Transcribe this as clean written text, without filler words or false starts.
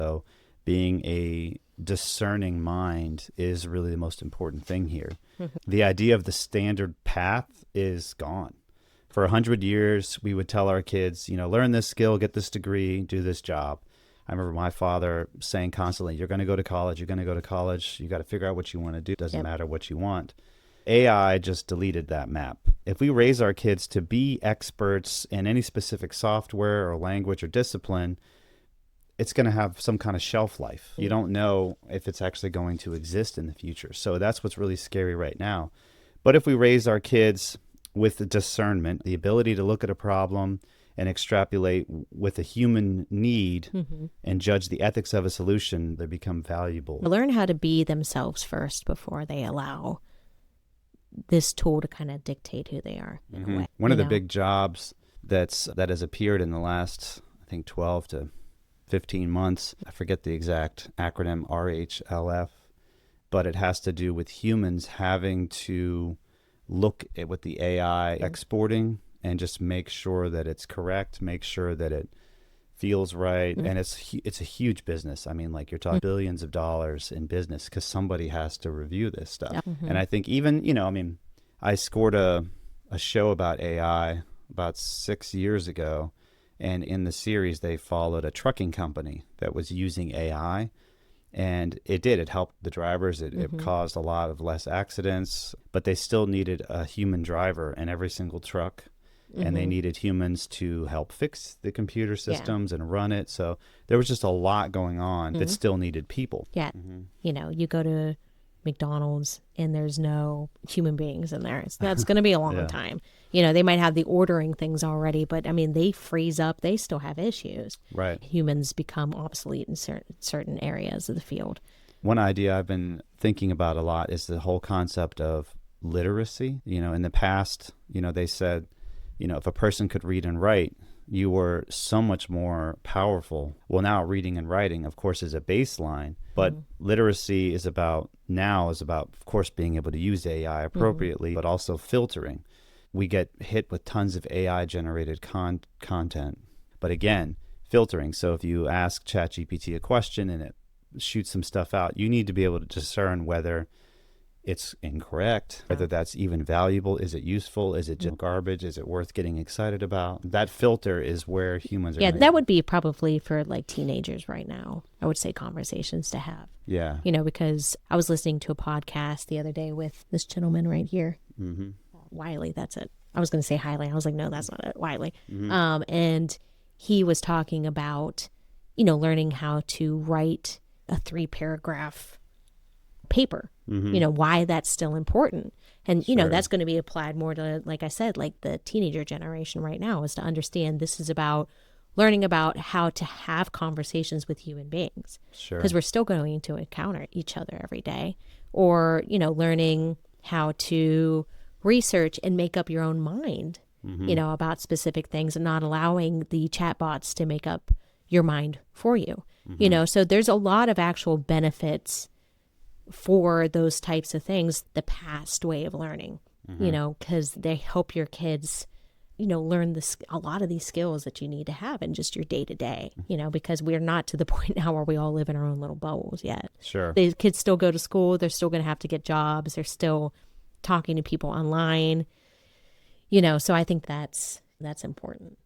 So being a discerning mind is really the most important thing here. The idea of the standard path is gone. For 100 years, we would tell our kids, learn this skill, get this degree, do this job. I remember my father saying constantly, you're going to go to college, you got to figure out what you want to do. It doesn't matter what you want. AI just deleted that map. If we raise our kids to be experts in any specific software or language or discipline, it's going to have some kind of shelf life. You don't know if it's actually going to exist in the future. So that's what's really scary right now. But if we raise our kids with the discernment, the ability to look at a problem and extrapolate with a human need and judge the ethics of a solution, they become valuable. Learn how to be themselves first before they allow this tool to kind of dictate who they are in a way. One of the big jobs that has appeared in the last, I think, 12 to 15 months, I forget the exact acronym, RHLF, but it has to do with humans having to look at what the AI exporting and just make sure that it's correct, make sure that it feels right. And it's a huge business. I mean, like you're talking billions of dollars in business because somebody has to review this stuff. And I think even, I scored a show about AI about 6 years ago. And in the series, they followed a trucking company that was using AI. And it helped the drivers. It caused a lot of less accidents, but they still needed a human driver in every single truck. And they needed humans to help fix the computer systems and run it. So there was just a lot going on that still needed people. Yeah. You go to McDonald's and there's no human beings in there. That's going to be a long time. They might have the ordering things already, but I mean, they freeze up. They still have issues. Right. Humans become obsolete in certain areas of the field. One idea I've been thinking about a lot is the whole concept of literacy. In the past, they said, if a person could read and write, you were so much more powerful. Well, now reading and writing, of course, is a baseline, but literacy is about, of course, being able to use AI appropriately, but also filtering. We get hit with tons of AI-generated content, but again, filtering. So if you ask ChatGPT a question and it shoots some stuff out, you need to be able to discern whether it's incorrect, whether that's even valuable. Is it useful? Is it just garbage? Is it worth getting excited about? That filter is where humans are. Yeah, that would be probably for like teenagers right now. I would say conversations to have. Yeah. Because I was listening to a podcast the other day with this gentleman right here. Wiley, that's it. I was going to say Hiley. I was like, no, that's not it. Wiley. And he was talking about, learning how to write a 3-paragraph paper, why that's still important. And, that's going to be applied more to, like I said, like the teenager generation right now is to understand this is about learning about how to have conversations with human beings. Sure. Because we're still going to encounter each other every day. Or, learning how to research and make up your own mind, about specific things and not allowing the chatbots to make up your mind for you. So there's a lot of actual benefits for those types of things, the way of learning, because they help your kids, learn a lot of these skills that you need to have in just your day to day, because we're not to the point now where we all live in our own little bubbles yet. Sure. The kids still go to school. They're still going to have to get jobs. They're still talking to people online, so I think that's important.